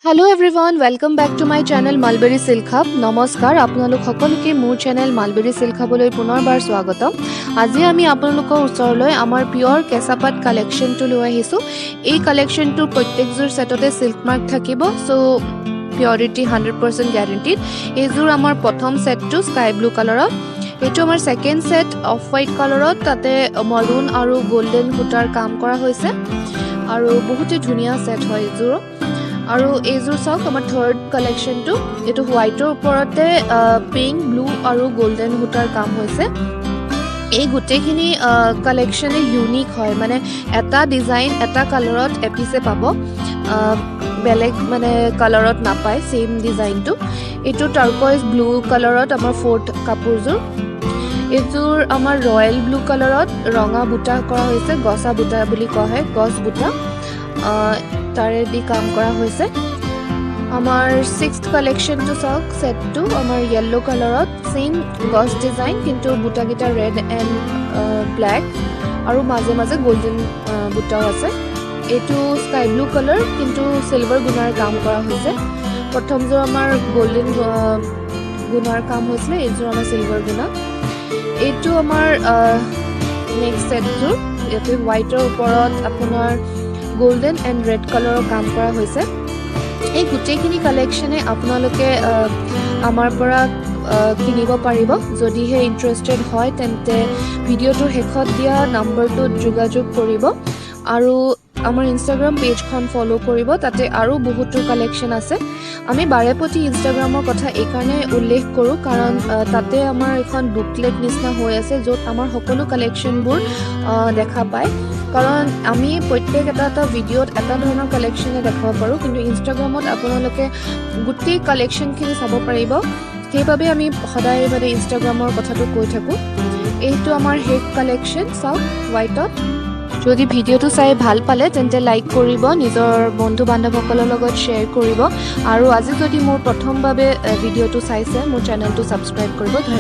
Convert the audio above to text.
Hello everyone, welcome back to my channel Mulberry Silk Hub. নমস্কাৰ আপোনালোক সকলোকে মোৰ চেনেল Mulberry Silk Hubলৈ পুনৰবাৰ স্বাগতম। আজি আমি আপোনালোকৰ ওচৰলৈ আমাৰ পিওৰ কেঁচাপাত কালেকশ্যনটো লৈ আহিছো। এই কালেকশ্যনটো প্ৰত্যেকযোৰ সেটতে সিল্ক মাৰ্ক থাকিব, সো পিউৰিটি 100% গ্যাৰান্টিড। এইযোৰ আমাৰ প্ৰথম সেটটো স্কাই ব্লু কালাৰত, এইটো আমাৰ সেকেন্ড সেট অফ হোৱাইট কালাৰত, তাতে মৰুন আৰু গোল্ডেন সূতাৰ কাম কৰা হৈছে আৰু বহুতে ধুনীয়া সেট হয় এইযোৰ। আৰু এইযোৰ চাওক আমাৰ থাৰ্ড কালেকশ্যনটো, এইটো হোৱাইটৰ ওপৰতে পিংক ব্লু আৰু গোল্ডেন সূতাৰ কাম হৈছে। এই গোটেইখিনি কালেকশ্যনে ইউনিক হয়, মানে এটা ডিজাইন এটা কালাৰত এপিছে পাব, বেলেগ মানে কালাৰত নাপায় সেম ডিজাইনটো। এইটো টাৰ্কইজ ব্লু কালাৰত আমাৰ ফ'ৰ্থ কাপোৰযোৰ। এইযোৰ আমাৰ ৰয়েল ব্লু কালাৰত ৰঙা বুটা কৰা হৈছে, গছা বুটা বুলি কোৱা হয়, গছ বুটা তাৰে দি কাম কৰা হৈছে। আমাৰ সিক্সথ কালেকশ্যনটো চাওক, সেটটো আমাৰ য়েল্লো কালাৰত সেম গছ ডিজাইন, কিন্তু বুটাকেইটা ৰেড এণ্ড ব্লেক আৰু মাজে মাজে গোল্ডেন বুটাও আছে। এইটো স্কাই ব্লু কালাৰ, কিন্তু চিলভাৰ গুণাৰ কাম কৰা হৈছে। প্ৰথমযোৰ আমাৰ গোল্ডেন গুণাৰ কাম হৈছিলে, এইযোৰ আমাৰ চিলভাৰ গুণা। এইটো আমাৰ নেক্সট সেটযোৰ, ইয়াতে হোৱাইটৰ ওপৰত আপোনাৰ গোল্ডেন এণ্ড ৰেড কালাৰৰ কাম কৰা হৈছে। এই গোটেইখিনি কালেকশ্যনে আপোনালোকে আমাৰ পৰা কিনিব পাৰিব। যদিহে ইণ্টাৰেষ্টেড হয় তেন্তে ভিডিঅ'টোৰ শেষত দিয়া নম্বৰটোত যোগাযোগ কৰিব আৰু আমাৰ ইনষ্টাগ্ৰাম পেজখন ফ'ল' কৰিব, তাতে আৰু বহুতো কালেকশ্যন আছে। আমি বাৰে প্ৰতি ইনষ্টাগ্ৰামৰ কথা এইকাৰণে উল্লেখ কৰোঁ কাৰণ তাতে আমাৰ এখন বুকলেট নিচিনা হৈ আছে, য'ত আমাৰ সকলো কালেকশ্যনবোৰ দেখা পায়। কাৰণ আমি প্ৰত্যেক এটা ভিডিঅ'ত এটা ধৰণৰ কালেকশ্যনে দেখাব পাৰোঁ, কিন্তু ইনষ্টাগ্ৰামত আপোনালোকে গোটেই কালেকশ্যনখিনি চাব পাৰিব। সেইবাবে আমি সদায় মানে ইনষ্টাগ্ৰামৰ কথাটো কৈ থাকোঁ। এইটো আমাৰ শেষ কালেকশ্যন চাওক হোৱাইটত। যদি ভিডিঅ'টো চাই ভাল পালে তেন্তে লাইক কৰিব, নিজৰ বন্ধু বান্ধৱসকলৰ লগত শ্বেয়াৰ কৰিব আৰু আজি যদি মোৰ প্ৰথমভাৱে ভিডিঅ'টো চাইছে মোৰ চেনেলটো ছাবস্ক্ৰাইব কৰিব।